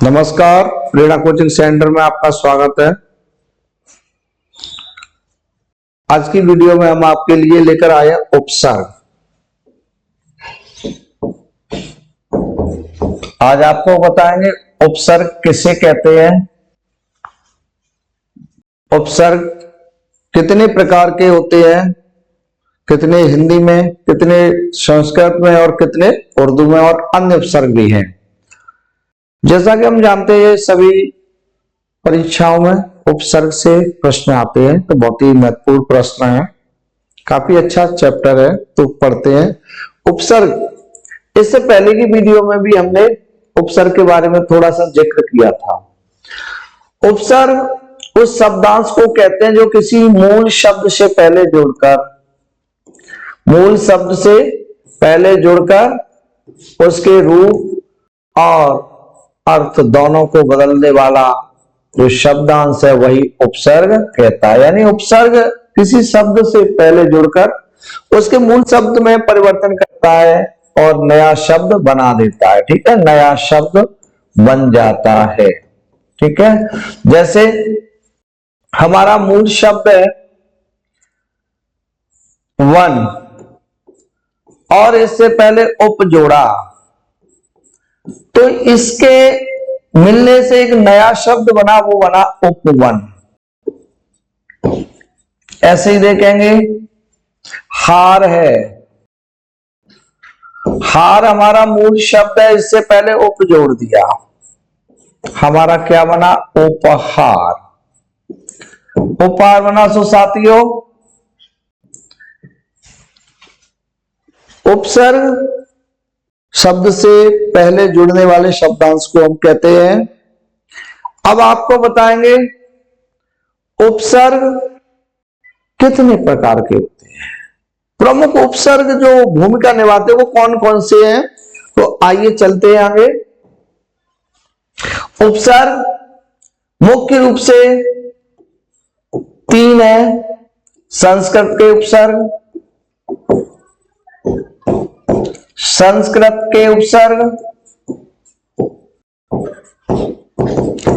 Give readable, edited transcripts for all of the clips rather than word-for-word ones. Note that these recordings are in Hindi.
नमस्कार, प्रेरणा कोचिंग सेंटर में आपका स्वागत है। आज की वीडियो में हम आपके लिए लेकर आए उपसर्ग। आज आपको बताएंगे उपसर्ग किसे कहते हैं, उपसर्ग कितने प्रकार के होते हैं, कितने हिंदी में, कितने संस्कृत में और कितने उर्दू में, और अन्य उपसर्ग भी हैं। जैसा कि हम जानते हैं सभी परीक्षाओं में उपसर्ग से प्रश्न आते हैं, तो बहुत ही महत्वपूर्ण प्रश्न है, काफी अच्छा चैप्टर है, तो पढ़ते हैं उपसर्ग। इससे पहले की वीडियो में भी हमने उपसर्ग के बारे में थोड़ा सा जिक्र किया था। उपसर्ग उस शब्दांश को कहते हैं जो किसी मूल शब्द से पहले जुड़कर उसके रूप और अर्थ दोनों को बदलने वाला जो शब्दांश है वही उपसर्ग कहता है। यानी उपसर्ग किसी शब्द से पहले जुड़कर उसके मूल शब्द में परिवर्तन करता है और नया शब्द बना देता है। ठीक है, नया शब्द बन जाता है। ठीक है, जैसे हमारा मूल शब्द है वन और इससे पहले उप जोड़ा, तो इसके मिलने से एक नया शब्द बना, वो बना उपवन। ऐसे ही देखेंगे हार है, हार हमारा मूल शब्द है, इससे पहले उप जोड़ दिया, हमारा क्या बना उपहार। उपहार बना। सो साथियों, उपसर्ग शब्द से पहले जुड़ने वाले शब्दांश को हम कहते हैं। अब आपको बताएंगे उपसर्ग कितने प्रकार के होते हैं, प्रमुख उपसर्ग जो भूमिका निभाते हैं वो कौन कौन से हैं, तो आइए चलते हैं आगे। उपसर्ग मुख्य रूप से तीन है। संस्कृत के उपसर्ग,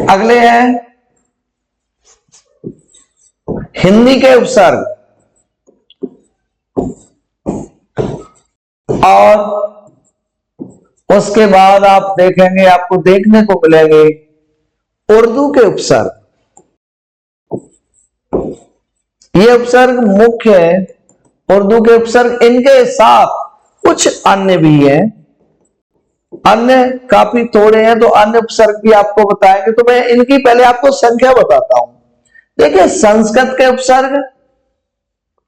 अगले हैं हिंदी के उपसर्ग, और उसके बाद आप देखेंगे, आपको देखने को मिलेंगे उर्दू के उपसर्ग। ये उपसर्ग मुख्य है, उर्दू के उपसर्ग। इनके साथ कुछ अन्य भी हैं, अन्य काफी थोड़े हैं, तो अन्य उपसर्ग भी आपको बताएंगे। तो मैं इनकी पहले आपको संख्या बताता हूं। देखिए, संस्कृत के उपसर्ग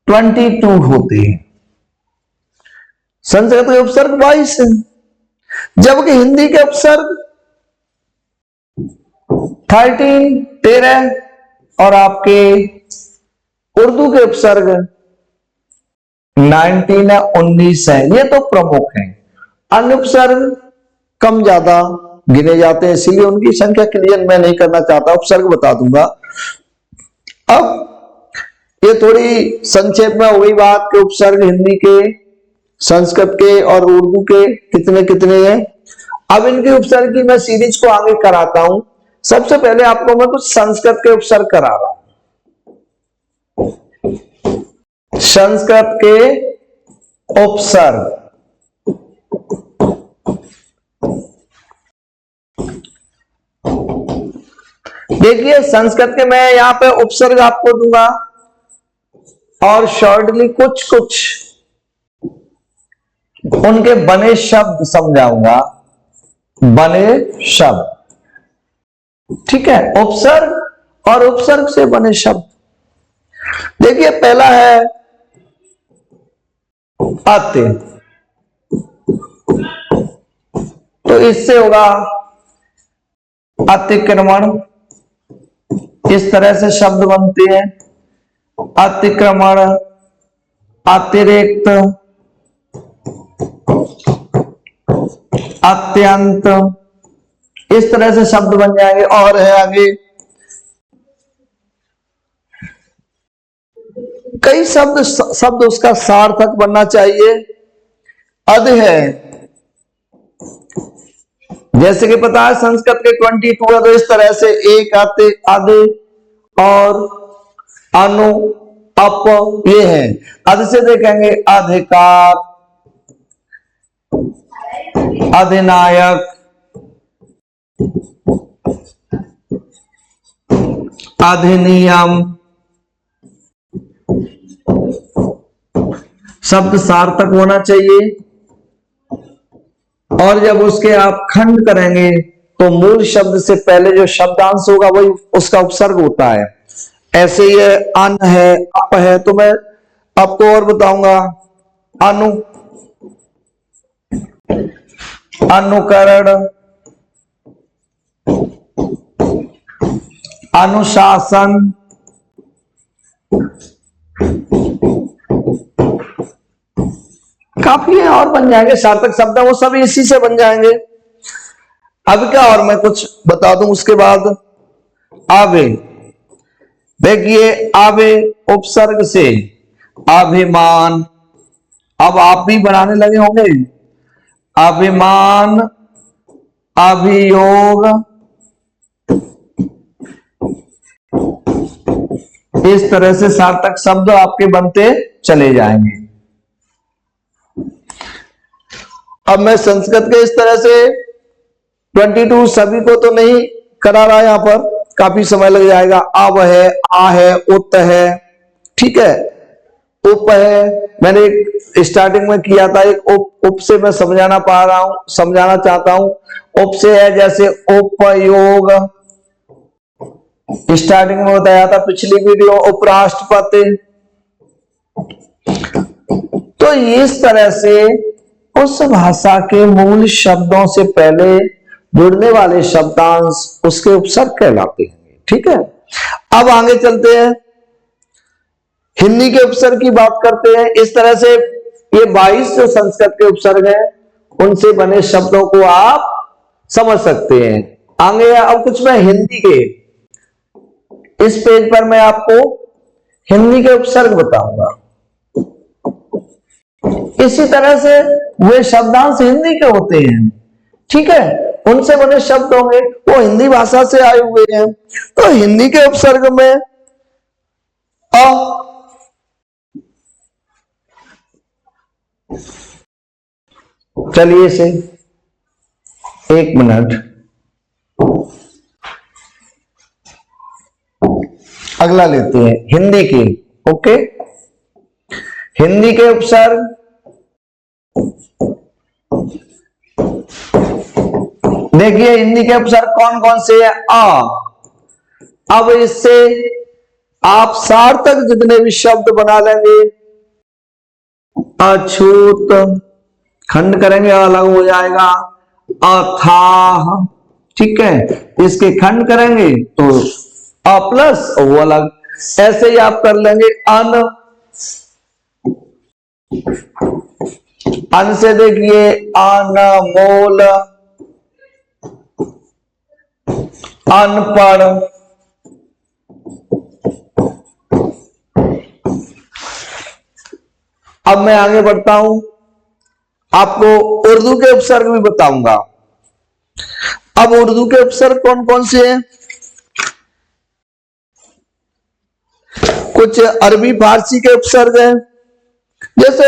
22 होते हैं, संस्कृत के उपसर्ग 22 हैं, जबकि हिंदी के उपसर्ग 13 और आपके उर्दू के उपसर्ग 19 है। ये तो प्रमुख हैं। अन्य उपसर्ग कम ज्यादा गिने जाते हैं, इसीलिए उनकी संख्या क्लियर मैं नहीं करना चाहता, उपसर्ग बता दूंगा। अब ये थोड़ी संक्षेप में हो गई बात कि उपसर्ग हिंदी के, संस्कृत के और उर्दू के कितने कितने हैं। अब इनके उपसर्ग की मैं सीरीज को आगे कराता हूं। सबसे पहले आपको मैं कुछ संस्कृत के उपसर्ग करा रहा हूं। संस्कृत के उपसर्ग, देखिए संस्कृत के मैं यहां पे उपसर्ग आपको दूंगा और शॉर्टली कुछ कुछ उनके बने शब्द समझाऊंगा, बने शब्द। ठीक है, उपसर्ग और उपसर्ग से बने शब्द। देखिए पहला है अति, तो इससे होगा अतिक्रमण। इस तरह से शब्द बनते हैं, अतिक्रमण, अतिरिक्त, अत्यंत, इस तरह से शब्द बन जाएंगे। और है आगे कई शब्द उसका सार्थक बनना चाहिए। अध है, जैसे कि पता है संस्कृत के 22 है, तो इस तरह से एक आते आधे और अनु अप ये है। अध से देखेंगे अधिकार, अधिनायक, अधिनियम। शब्द सार्थक होना चाहिए। और जब उसके आप खंड करेंगे तो मूल शब्द से पहले जो शब्दांश होगा वही उसका उपसर्ग होता है। ऐसे ये अन है, अप है, तो मैं आपको और बताऊंगा। अनु, अनुकरण, अनुशासन, काफी है और बन जाएंगे सार्थक शब्द, वो सब इसी से बन जाएंगे। अब क्या और मैं कुछ बता दूं उसके बाद। आवे, देखिए आवे उपसर्ग से अभिमान, अब आप भी बनाने लगे होंगे। अभिमान, अभियोग, इस तरह से सार्थक शब्द आपके बनते चले जाएंगे। अब मैं संस्कृत के इस तरह से 22 सभी को तो नहीं करा रहा, यहां पर काफी समय लग जाएगा। अब है, आ है, उत है, ठीक है, उप है, मैंने एक स्टार्टिंग में किया था, एक उप से मैं समझाना चाहता हूं। उप से है जैसे उपयोग, स्टार्टिंग में बताया था पिछली वीडियो, उपराष्ट्रपति। तो इस तरह से उस भाषा के मूल शब्दों से पहले जुड़ने वाले शब्दांश उसके उपसर्ग कहलाते हैं। ठीक है, अब आगे चलते हैं, हिंदी के उपसर्ग की बात करते हैं। इस तरह से ये 22 जो संस्कृत के उपसर्ग हैं उनसे बने शब्दों को आप समझ सकते हैं। आगे अब कुछ मैं हिंदी के, इस पेज पर मैं आपको हिंदी के उपसर्ग बताऊंगा। इसी तरह से वे शब्दांश हिंदी के होते हैं, ठीक है, उनसे बने शब्द होंगे वो हिंदी भाषा से आए हुए हैं। तो हिंदी के उपसर्ग में अ, चलिए से एक मिनट, अगला लेते हैं हिंदी की। ओके, हिंदी के उपसर्ग देखिए, हिंदी के उपसर्ग कौन कौन से हैं। आ, अब इससे आप सार्थक जितने भी शब्द बना लेंगे, अछूत, खंड करेंगे अलग हो जाएगा, अथाह, ठीक है, इसके खंड करेंगे तो अ प्लस वो अलग, ऐसे ही आप कर लेंगे। अन से देखिए अनमोल, अनपढ़, अब मैं आगे बढ़ता हूं, आपको उर्दू के उपसर्ग भी बताऊंगा। अब उर्दू के उपसर्ग कौन कौन से हैं, कुछ अरबी फारसी के उपसर्ग हैं। जैसे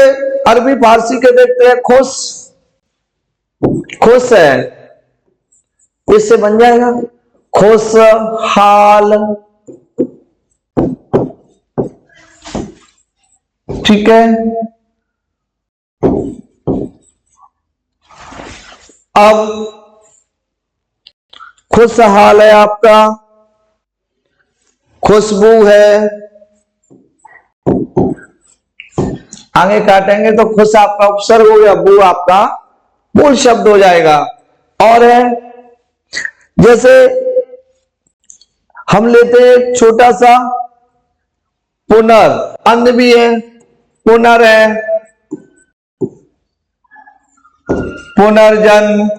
अरबी फारसी के देखते हैं, खुश, खुश है, इससे बन जाएगा खुश हाल, ठीक है। अब खुशहाल है आपका, खुशबू है, आगे काटेंगे तो खुश आपका उपसर्ग हो गया, बू आपका मूल शब्द हो जाएगा। और है जैसे हम लेते हैं छोटा सा पुनर, अन्य भी है, पुनर है, पुनर्जन्म,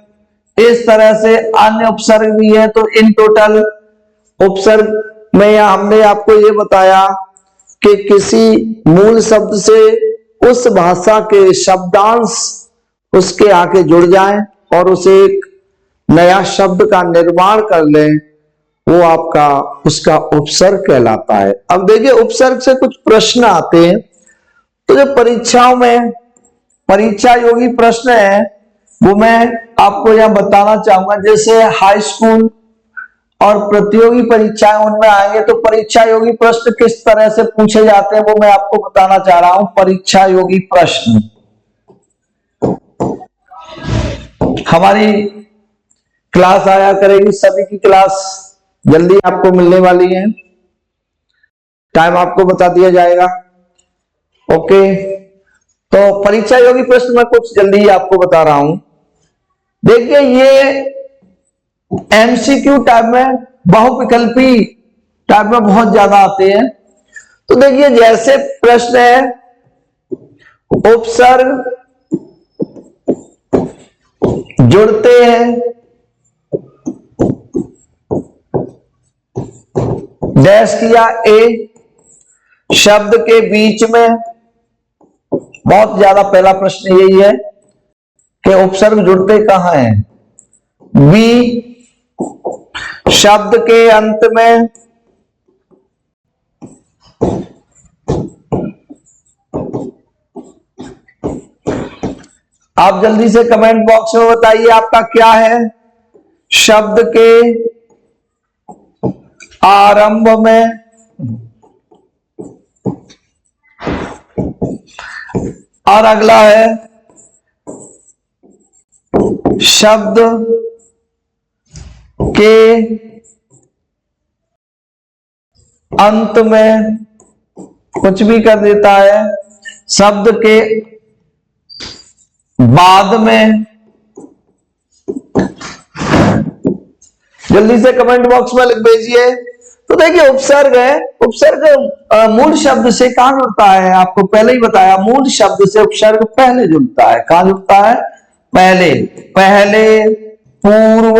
इस तरह से अन्य उपसर्ग भी है। तो इन टोटल उपसर्ग में हमने आपको ये बताया कि किसी मूल शब्द से उस भाषा के शब्दांश उसके आके जुड़ जाएं और उसे एक नया शब्द का निर्माण कर लें, वो आपका उसका उपसर्ग कहलाता है। अब देखिए उपसर्ग से कुछ प्रश्न आते हैं, तो जो परीक्षाओं में परीक्षा योगी प्रश्न है वो मैं आपको यहां बताना चाहूंगा। जैसे हाई स्कूल और प्रतियोगी परीक्षाएं उनमें आएंगे तो परीक्षा योगी प्रश्न किस तरह से पूछे जाते हैं वो मैं आपको बताना चाह रहा हूं। परीक्षा योगी प्रश्न हमारी क्लास आया करेगी, सभी की क्लास जल्दी आपको मिलने वाली है, टाइम आपको बता दिया जाएगा। ओके, तो परीक्षा योगी प्रश्न मैं कुछ जल्दी ही आपको बता रहा हूं। देखिए ये एमसीक्यू टाइप में, बहुविकल्पी टाइप में बहुत ज्यादा आते हैं। तो देखिए जैसे प्रश्न है, उपसर्ग जुड़ते हैं डैश किया ए शब्द के बीच में, बहुत ज्यादा पहला प्रश्न यही है कि उपसर्ग जुड़ते कहां हैं। बी शब्द के अंत में, आप जल्दी से कमेंट बॉक्स में बताइए आपका क्या है। शब्द के आरंभ में, और अगला है शब्द के अंत में, कुछ भी कर देता है। शब्द के बाद में, जल्दी से कमेंट बॉक्स में लिख भेजिए। तो देखिए उपसर्ग है, उपसर्ग मूल शब्द से कहां जुड़ता है, आपको पहले ही बताया, मूल शब्द से उपसर्ग पहले जुड़ता है। कहां जुड़ता है? पहले। पहले, पूर्व,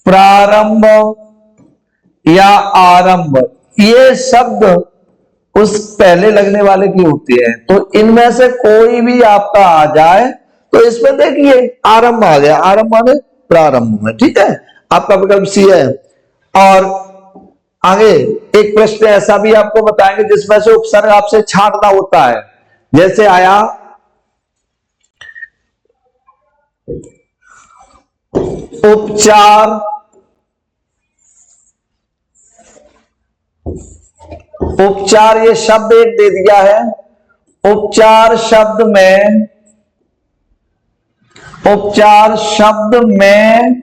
प्रारंभ या आरंभ, ये शब्द उस पहले लगने वाले की होती है। तो इनमें से कोई भी आपका आ जाए तो इसमें देखिए आरंभ आ गया, आरंभ माने प्रारंभ में, ठीक है, आपका विकल्प सी है। और आगे एक प्रश्न ऐसा भी आपको बताएंगे जिसमें से उपसर्ग आपसे छांटना होता है। जैसे आया उपचार, उपचार ये शब्द एक दे दिया है। उपचार शब्द में, उपचार शब्द में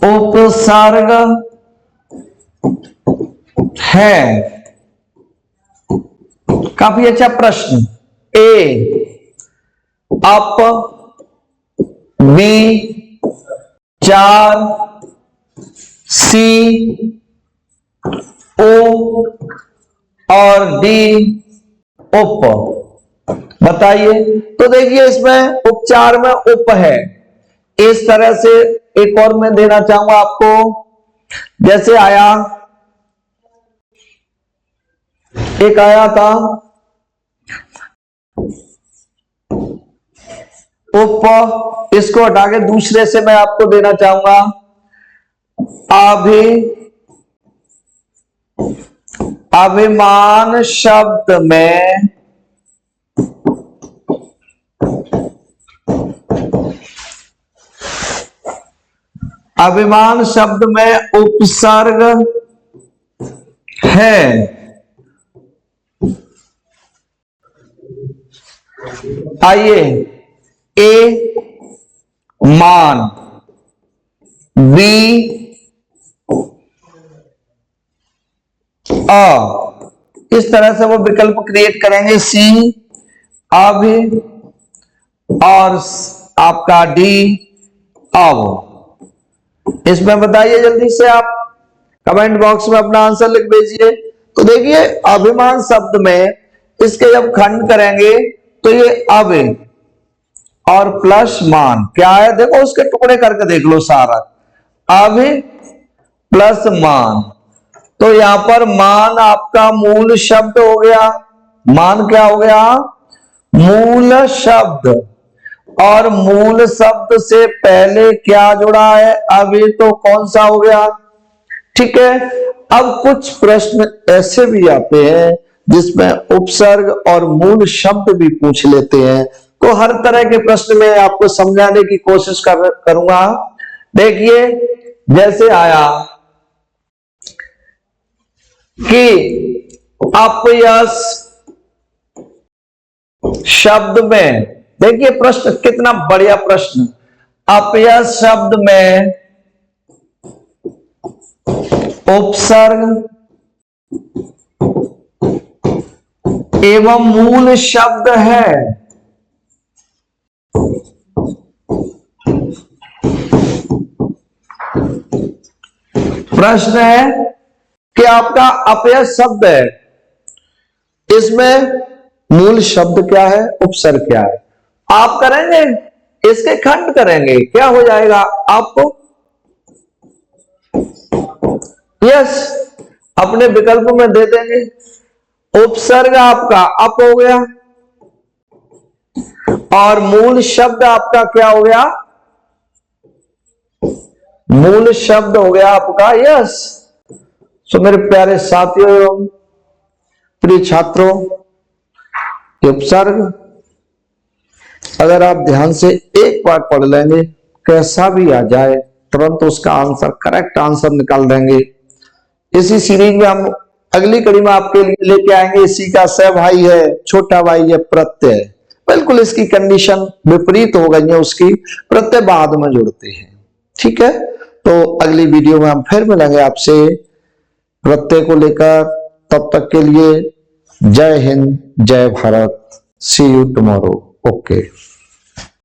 उपसर्ग है। काफी अच्छा प्रश्न। ए अप, बी चार, सी ओ और डी उप। बताइए, तो देखिए इसमें उपचार में उप है। इस तरह से एक और मैं देना चाहूंगा आपको। जैसे आया, एक आया था उप, इसको हटा के दूसरे से मैं आपको देना चाहूंगा अभिमान शब्द में, अभिमान शब्द में उपसर्ग है। आइए, ए मान, बी इस तरह से वो विकल्प क्रिएट करेंगे। सी अभी और आपका डी अब। इसमें बताइए जल्दी से आप कमेंट बॉक्स में अपना आंसर लिख भेजिए। तो देखिए अभिमान शब्द में इसके जब खंड करेंगे तो ये अब और प्लस मान क्या है, देखो उसके टुकड़े करके देख लो सारा, अब प्लस मान। तो यहां पर मान आपका मूल शब्द हो गया। मान क्या हो गया? मूल शब्द। और मूल शब्द से पहले क्या जुड़ा है? अभी तो कौन सा हो गया? ठीक है। अब कुछ प्रश्न ऐसे भी आते हैं जिसमें उपसर्ग और मूल शब्द भी पूछ लेते हैं, तो हर तरह के प्रश्न में आपको समझाने की कोशिश करूंगा। देखिए, जैसे आया कि अपयश शब्द में, देखिए प्रश्न कितना बढ़िया प्रश्न। अपयश शब्द में उपसर्ग एवं मूल शब्द है। प्रश्न है कि आपका अपयश शब्द है, इसमें मूल शब्द क्या है, उपसर्ग क्या है। आप करेंगे, इसके खंड करेंगे, क्या हो जाएगा आपको? यस, अपने विकल्प में दे देंगे। उपसर्ग आपका अप हो गया और मूल शब्द आपका क्या हो गया? मूल शब्द हो गया आपका यस। सो मेरे प्यारे साथियों एवं प्रिय छात्रों, उपसर्ग अगर आप ध्यान से एक बार पढ़ लेंगे, कैसा भी आ जाए तुरंत उसका आंसर, करेक्ट आंसर निकाल देंगे। इसी सीरीज में हम अगली कड़ी में आपके लिए लेके आएंगे, इसी का स भाई है, छोटा भाई है प्रत्यय। बिल्कुल इसकी कंडीशन विपरीत हो गई है, उसकी प्रत्यय बाद में जुड़ते हैं। ठीक है, तो अगली वीडियो में हम फिर मिलेंगे आपसे प्रत्यय को लेकर। तब तक के लिए जय हिंद, जय भारत। सी यू टुमारो। ओके।